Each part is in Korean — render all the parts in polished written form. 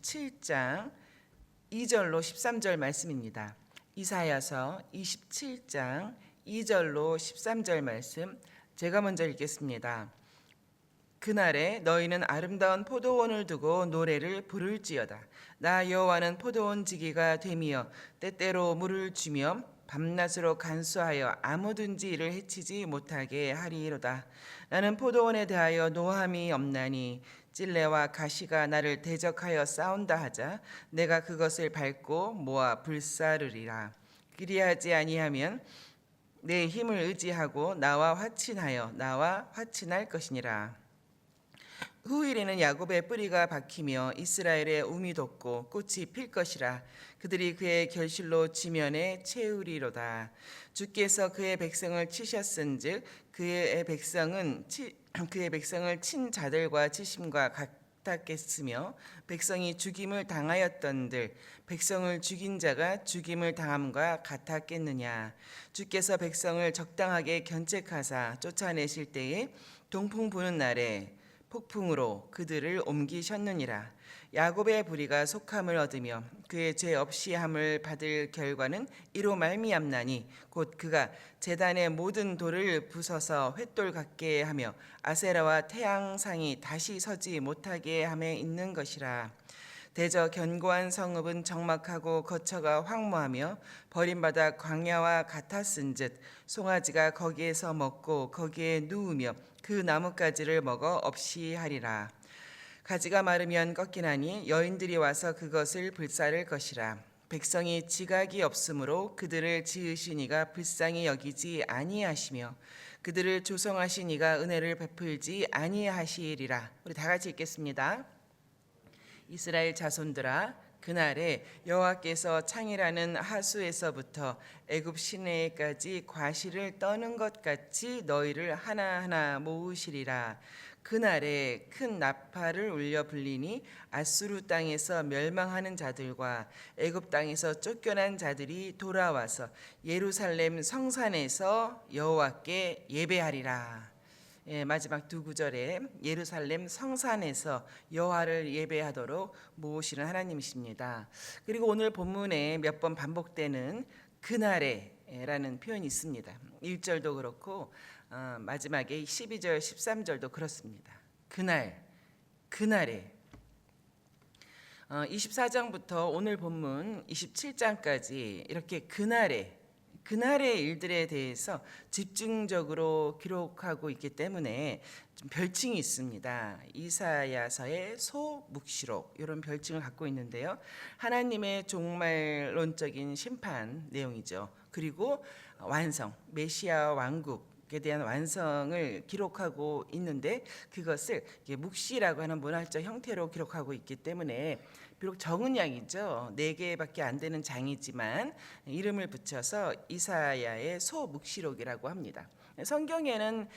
27장 2절로 13절 말씀입니다. 이사야서 27장 2절로 13절 말씀 제가 먼저 읽겠습니다. 그날에 너희는 아름다운 포도원을 두고 노래를 부를지어다. 나 여호와는 포도원 지기가 되며 때때로 물을 주며 밤낮으로 간수하여 아무든지 이를 해치지 못하게 하리로다. 나는 포도원에 대하여 노함이 없나니 찔레와 가시가 나를 대적하여 싸운다 하자 내가 그것을 밟고 모아 불사르리라. 그리하지 아니하면 내 힘을 의지하고 나와 화친할 것이니라. 후일에는 야곱의 뿌리가 박히며 이스라엘의 움이 돋고 꽃이 필 것이라. 그들이 그의 결실로 지면에 채우리로다. 주께서 그의 백성을 치셨은즉 그의 백성을 친 자들과 치심과 같았겠으며 백성이 죽임을 당하였던들 백성을 죽인 자가 죽임을 당함과 같았겠느냐. 주께서 백성을 적당하게 견책하사 쫓아내실 때에 동풍 부는 날에 폭풍으로 그들을 옮기셨느니라. 야곱의 불의가 속함을 얻으며 그의 죄 없이 함을 받을 결과는 이로 말미암나니 곧 그가 제단의 모든 돌을 부숴서 횃돌 같게 하며 아세라와 태양상이 다시 서지 못하게 함에 있는 것이라. 대저 견고한 성읍은 적막하고 거처가 황무하며 버림받아 광야와 같았은즉 송아지가 거기에서 먹고 거기에 누우며 그 나뭇가지를 먹어 없이 하리라. 가지가 마르면 꺾이나니 여인들이 와서 그것을 불사를 것이라. 백성이 지각이 없으므로 그들을 지으신 이가 불쌍히 여기지 아니하시며 그들을 조성하신 이가 은혜를 베풀지 아니하시리라. 우리 다 같이 읽겠습니다. 이스라엘 자손들아, 그날에 여호와께서 창이라는 하수에서부터 애굽 시내까지 과실을 떠는 것 같이 너희를 하나하나 모으시리라. 그날에 큰 나팔을 울려 불리니 아수르 땅에서 멸망하는 자들과 애굽 땅에서 쫓겨난 자들이 돌아와서 예루살렘 성산에서 여호와께 예배하리라. 마지막 두 구절에 예루살렘 성산에서 여호와를 예배하도록 모으시는 하나님이십니다. 그리고 오늘 본문에 몇 번 반복되는 그날에라는 표현이 있습니다. 1절도 그렇고 마지막에 12절 13절도 그렇습니다. 그날에 24장부터 오늘 본문 27장까지 이렇게 그날의 일들에 대해서 집중적으로 기록하고 있기 때문에 좀 별칭이 있습니다. 이사야서의 소묵시록 이런 별칭을 갖고 있는데요. 하나님의 종말론적인 심판 내용이죠. 그리고 완성, 메시아 왕국에 대한 완성을 기록하고 있는데 그것을 묵시라고 하는 문화적 형태로 기록하고 있기 때문에 비록 적은 양이죠. 4개밖에 안 되는 장이지만 이름을 붙여서 이사야의 소묵시록이라고 합니다. 성경에는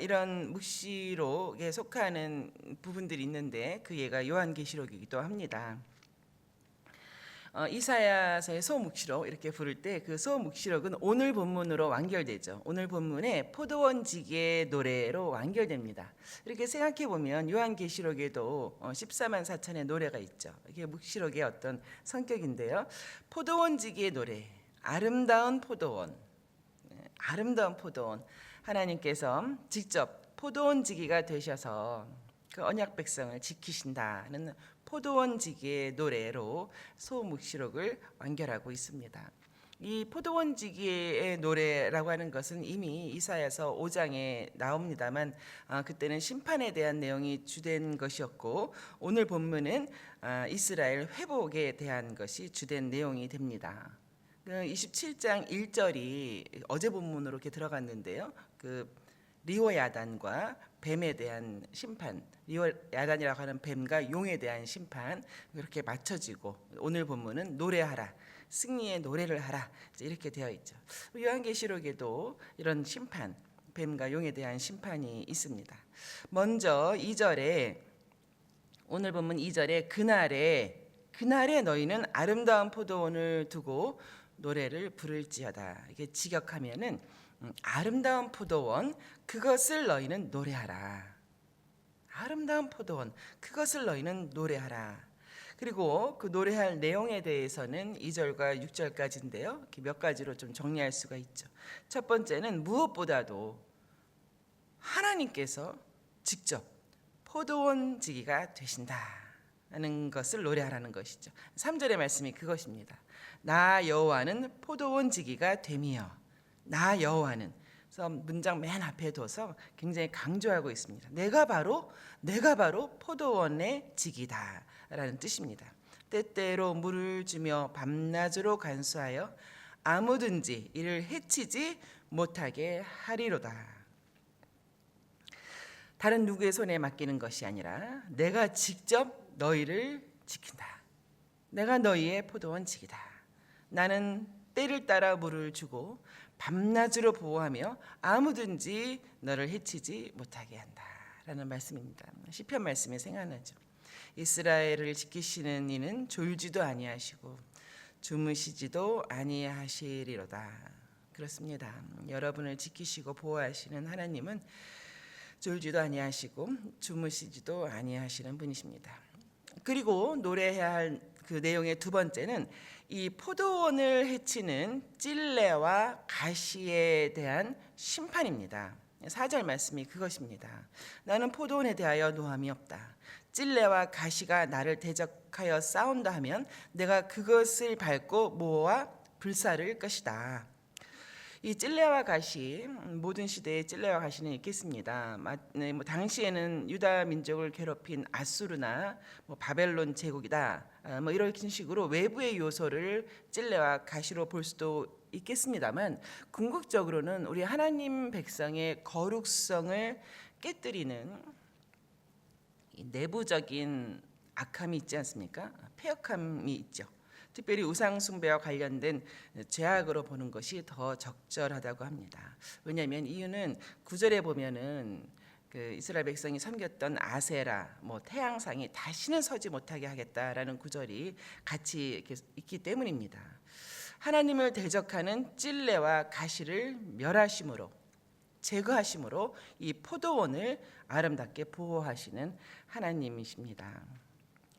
이런 묵시록에 속하는 부분들이 있는데 그 예가 요한계시록이기도 합니다. 이사야서의 소묵시록 이렇게 부를 때 그 소묵시록은 오늘 본문으로 완결되죠. 오늘 본문에 포도원 지기의 노래로 완결됩니다. 이렇게 생각해 보면 요한계시록에도 14만 4천의 노래가 있죠. 이게 묵시록의 어떤 성격인데요. 포도원 지기의 노래, 아름다운 포도원, 하나님께서 직접 포도원 지기가 되셔서 그 언약 백성을 지키신다는 포도원 지기의 노래로 소묵시록을 완결하고 있습니다. 이 포도원 지기의 노래라고 하는 것은 이미 이사야서 5장에 나옵니다만 그때는 심판에 대한 내용이 주된 것이었고 오늘 본문은 이스라엘 회복에 대한 것이 주된 내용이 됩니다. 27장 1절이 어제 본문으로 이렇게 들어갔는데요. 그 리오야단과 뱀에 대한 심판, 리오야단이라고 하는 뱀과 용에 대한 심판 이렇게 맞춰지고 오늘 본문은 노래하라, 승리의 노래를 하라 이렇게 되어 있죠. 요한계시록에도 이런 심판, 뱀과 용에 대한 심판이 있습니다. 먼저 2절에 오늘 본문 2절에 그날에 너희는 아름다운 포도원을 두고 노래를 부를지어다. 이게 직역하면은 아름다운 포도원 그것을 너희는 노래하라. 아름다운 포도원 그것을 너희는 노래하라. 그리고 그 노래할 내용에 대해서는 2절과 6절까지인데요. 이렇게 몇 가지로 좀 정리할 수가 있죠. 첫 번째는 무엇보다도 하나님께서 직접 포도원 지기가 되신다는 것을 노래하라는 것이죠. 3절의 말씀이 그것입니다. 나 여호와는 포도원 지기가 됨이여. 나 여호와는. 그래서 문장 맨 앞에 둬서 굉장히 강조하고 있습니다. 내가 바로 포도원의 지기다라는 뜻입니다. 때때로 물을 주며 밤낮으로 간수하여 아무든지 이를 해치지 못하게 하리로다. 다른 누구의 손에 맡기는 것이 아니라 내가 직접 너희를 지킨다. 내가 너희의 포도원 지기다. 나는 때를 따라 물을 주고 밤낮으로 보호하며 아무든지 너를 해치지 못하게 한다라는 말씀입니다. 시편 말씀이 생각나죠. 이스라엘을 지키시는 이는 졸지도 아니하시고 주무시지도 아니하시리로다. 그렇습니다. 여러분을 지키시고 보호하시는 하나님은 졸지도 아니하시고 주무시지도 아니하시는 분이십니다. 그리고 노래해야 할 그 내용의 두 번째는 이 포도원을 해치는 찔레와 가시에 대한 심판입니다. 4절 말씀이 그것입니다. 나는 포도원에 대하여 노함이 없다. 찔레와 가시가 나를 대적하여 싸운다 하면 내가 그것을 밟고 모아 불사를 것이다. 이 찔레와 가시, 모든 시대에 찔레와 가시는 있겠습니다. 당시에는 유다 민족을 괴롭힌 아수르나 바벨론 제국이다. 이런 식으로 외부의 요소를 찔레와 가시로 볼 수도 있겠습니다만, 궁극적으로는 우리 하나님 백성의 거룩성을 깨뜨리는 내부적인 악함이 있지 않습니까? 패역함이 있죠. 특별히 우상 숭배와 관련된 죄악으로 보는 것이 더 적절하다고 합니다. 왜냐하면 이유는 9절에 보면은 그 이스라엘 백성이 섬겼던 아세라, 태양상이 다시는 서지 못하게 하겠다라는 구절이 같이 있기 때문입니다. 하나님을 대적하는 찔레와 가시를 멸하심으로, 제거하심으로 이 포도원을 아름답게 보호하시는 하나님이십니다.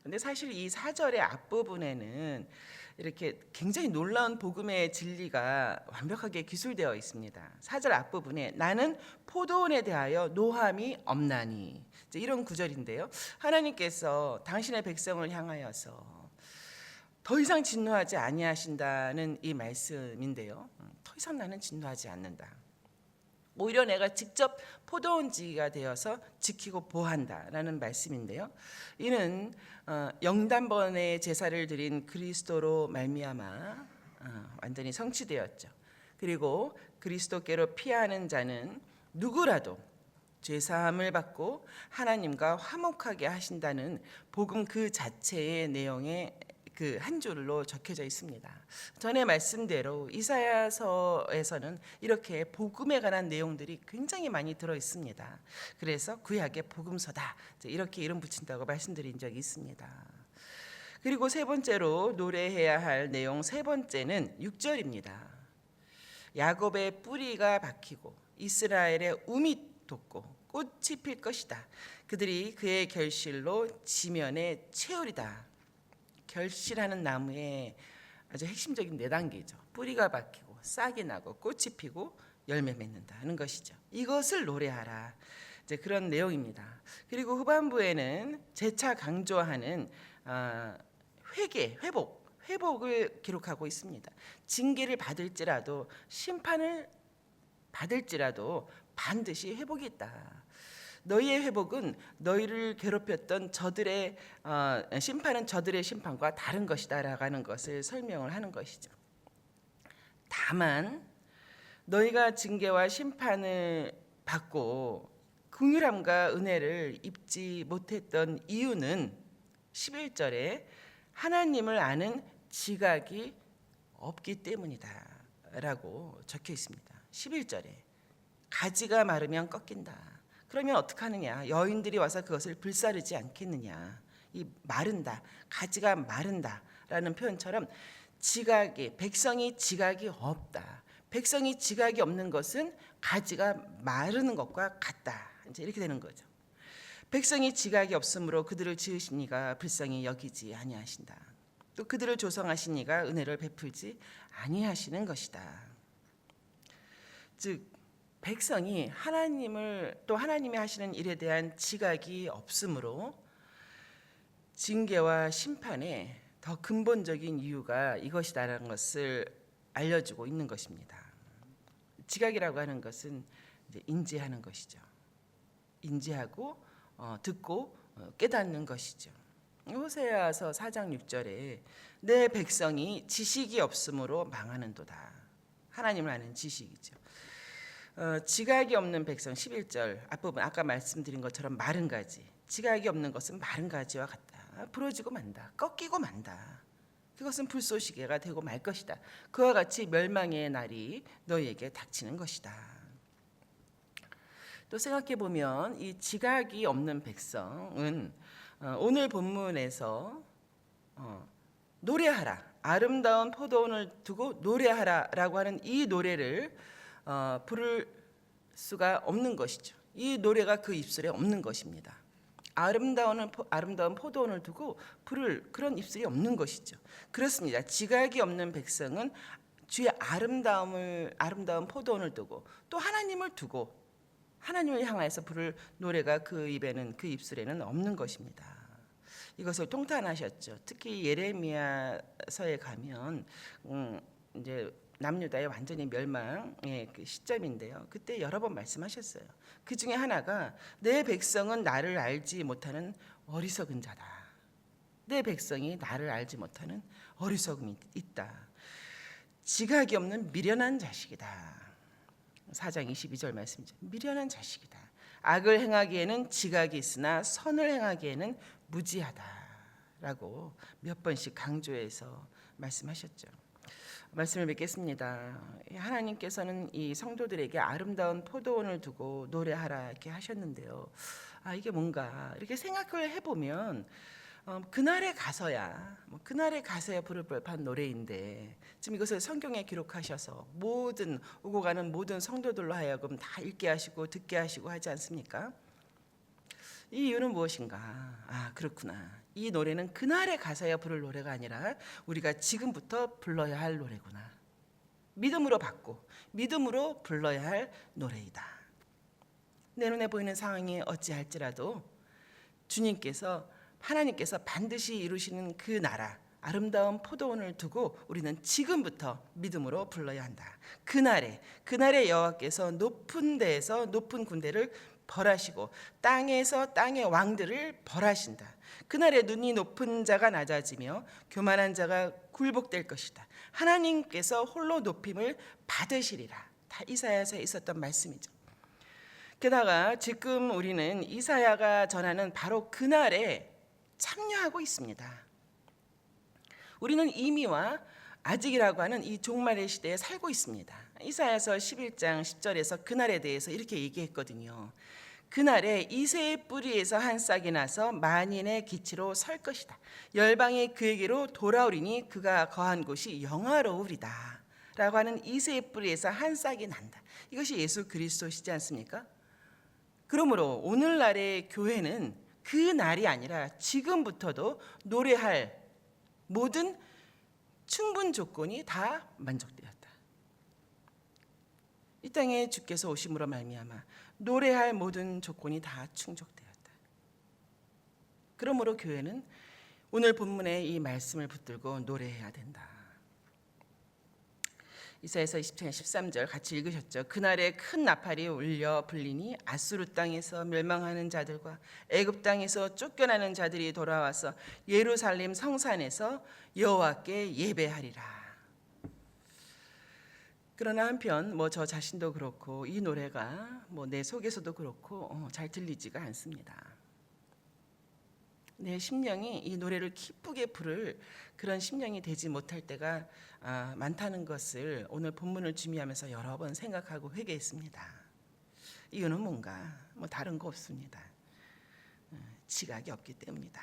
근데 사실 이 4절의 앞부분에는 이렇게 굉장히 놀라운 복음의 진리가 완벽하게 기술되어 있습니다. 4절 앞부분에 나는 포도원에 대하여 노함이 없나니, 이런 구절인데요. 하나님께서 당신의 백성을 향하여서 더 이상 진노하지 아니하신다는 이 말씀인데요. 더 이상 나는 진노하지 않는다. 오히려 내가 직접 포도원지기가 되어서 지키고 보호한다라는 말씀인데요. 이는 영단번의 제사를 드린 그리스도로 말미암아 완전히 성취되었죠. 그리고 그리스도께로 피하는 자는 누구라도 죄사함을 받고 하나님과 화목하게 하신다는 복음 그 자체의 내용에 그 한 줄로 적혀져 있습니다. 전에 말씀대로 이사야서에서는 이렇게 복음에 관한 내용들이 굉장히 많이 들어 있습니다. 그래서 구약의 복음서다 이렇게 이름 붙인다고 말씀드린 적이 있습니다. 그리고 세 번째로 노래해야 할 내용 세 번째는 6절입니다. 야곱의 뿌리가 박히고 이스라엘의 움이 돋고 꽃이 필 것이다. 그들이 그의 결실로 지면에 채우리다. 결실하는 나무의 아주 핵심적인 4단계죠. 뿌리가 박히고 싹이 나고 꽃이 피고 열매 맺는다 하는 것이죠. 이것을 노래하라. 그런 내용입니다. 그리고 후반부에는 재차 강조하는 회복을 기록하고 있습니다. 징계를 받을지라도 심판을 받을지라도 반드시 회복이 있다. 너희의 회복은 너희를 괴롭혔던 저들의 심판은 저들의 심판과 다른 것이다라고 하는 것을 설명을 하는 것이죠. 다만 너희가 징계와 심판을 받고 긍휼함과 은혜를 입지 못했던 이유는 11절에 하나님을 아는 지각이 없기 때문이다 라고 적혀 있습니다. 11절에 가지가 마르면 꺾인다. 그러면 어떻게 하느냐? 여인들이 와서 그것을 불사르지 않겠느냐? 이 마른다, 가지가 마른다라는 표현처럼 백성이 지각이 없다. 백성이 지각이 없는 것은 가지가 마르는 것과 같다. 이제 이렇게 되는 거죠. 백성이 지각이 없으므로 그들을 지으신 이가 불쌍히 여기지 아니하신다. 또 그들을 조성하신 이가 은혜를 베풀지 아니하시는 것이다. 즉 백성이 하나님을 또 하나님이 하시는 일에 대한 지각이 없으므로 징계와 심판의 더 근본적인 이유가 이것이다라는 것을 알려주고 있는 것입니다. 지각이라고 하는 것은 이제 인지하는 것이죠. 인지하고 듣고 깨닫는 것이죠. 호세아서 4장 6절에 내 백성이 지식이 없으므로 망하는도다. 하나님을 아는 지식이죠. 지각이 없는 백성 11절 앞부분 아까 말씀드린 것처럼 마른 가지. 지각이 없는 것은 마른 가지와 같다. 부러지고 만다. 꺾이고 만다. 그것은 불쏘시개가 되고 말 것이다. 그와 같이 멸망의 날이 너희에게 닥치는 것이다. 또 생각해 보면 이 지각이 없는 백성은 오늘 본문에서 노래하라, 아름다운 포도원을 두고 노래하라라고 하는 이 노래를 부를 수가 없는 것이죠. 이 노래가 그 입술에 없는 것입니다. 아름다운 포도원을 두고 부를 그런 입술이 없는 것이죠. 그렇습니다. 지각이 없는 백성은 주의 아름다운 포도원을 두고 또 하나님을 두고 하나님을 향해서 부를 노래가 그 입술에는 없는 것입니다. 이것을 통탄하셨죠. 특히 예레미야서에 가면 이제 남유다의 완전히 멸망의 그 시점인데요. 그때 여러 번 말씀하셨어요. 그 중에 하나가 내 백성은 나를 알지 못하는 어리석은 자다. 내 백성이 나를 알지 못하는 어리석음이 있다. 지각이 없는 미련한 자식이다. 4장 22절 말씀이죠. 미련한 자식이다. 악을 행하기에는 지각이 있으나 선을 행하기에는 무지하다라고 몇 번씩 강조해서 말씀하셨죠. 말씀을 맺겠습니다. 하나님께서는 이 성도들에게 아름다운 포도원을 두고 노래하라 이렇게 하셨는데요. 이게 뭔가 이렇게 생각을 해보면 그날에 가서야 부를 법한 노래인데 지금 이것을 성경에 기록하셔서 오고 가는 모든 성도들로 하여금 다 읽게 하시고 듣게 하시고 하지 않습니까? 이 이유는 무엇인가? 그렇구나. 이 노래는 그날에 가서야 부를 노래가 아니라 우리가 지금부터 불러야 할 노래구나. 믿음으로 받고 믿음으로 불러야 할 노래이다. 내 눈에 보이는 상황이 어찌할지라도 하나님께서 반드시 이루시는 그 나라 아름다운 포도원을 두고 우리는 지금부터 믿음으로 불러야 한다. 그날에 여호와께서 높은 데에서 높은 군대를 벌하시고 땅에서 땅의 왕들을 벌하신다. 그날에 눈이 높은 자가 낮아지며 교만한 자가 굴복될 것이다. 하나님께서 홀로 높임을 받으시리라. 다 이사야서에 있었던 말씀이죠. 게다가 지금 우리는 이사야가 전하는 바로 그날에 참여하고 있습니다. 우리는 이미와 아직이라고 하는 이 종말의 시대에 살고 있습니다. 이사야서 11장 10절에서 그날에 대해서 이렇게 얘기했거든요. 그날에 이새의 뿌리에서 한 싹이 나서 만인의 기치로 설 것이다. 열방이 그에게로 돌아오리니 그가 거한 곳이 영화로우리다. 라고 하는 이새의 뿌리에서 한 싹이 난다. 이것이 예수 그리스도시지 않습니까? 그러므로 오늘날의 교회는 그 날이 아니라 지금부터도 노래할 모든 충분 조건이 다 만족되었다. 이 땅에 주께서 오심으로 말미암아 노래할 모든 조건이 다 충족되었다. 그러므로 교회는 오늘 본문의 이 말씀을 붙들고 노래해야 된다. 이사야서 20장 13절 같이 읽으셨죠. 그날에 큰 나팔이 울려 불리니 아수르 땅에서 멸망하는 자들과 애굽 땅에서 쫓겨나는 자들이 돌아와서 예루살렘 성산에서 여호와께 예배하리라. 그러나 한편 저 자신도 그렇고 이 노래가 내 속에서도 그렇고 잘 들리지가 않습니다. 내 심령이 이 노래를 기쁘게 부를 그런 심령이 되지 못할 때가 많다는 것을 오늘 본문을 준비하면서 여러 번 생각하고 회개했습니다. 이유는 뭔가 다른 거 없습니다. 지각이 없기 때문이다.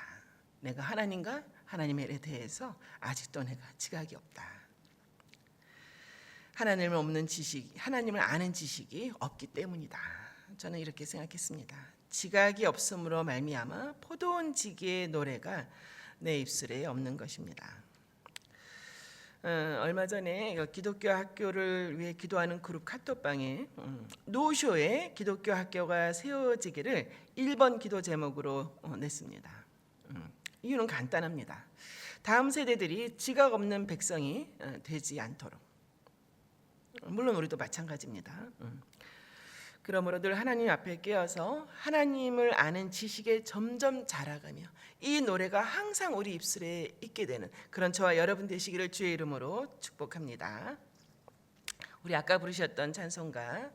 내가 하나님과 하나님의 일에 대해서 아직도 내가 지각이 없다. 하나님을 아는 지식이 없기 때문이다. 저는 이렇게 생각했습니다. 지각이 없음으로 말미암아 포도원 지기의 노래가 내 입술에 없는 것입니다. 얼마 전에 기독교 학교를 위해 기도하는 그룹 카톡방에 노쇼에 기독교 학교가 세워지기를 1번 기도 제목으로 냈습니다. 이유는 간단합니다. 다음 세대들이 지각 없는 백성이 되지 않도록. 물론 우리도 마찬가지입니다. 그러므로 늘 하나님 앞에 깨어서 하나님을 아는 지식에 점점 자라가며 이 노래가 항상 우리 입술에 있게 되는 그런 저와 여러분 되시기를 주의 이름으로 축복합니다. 우리 아까 부르셨던 찬송가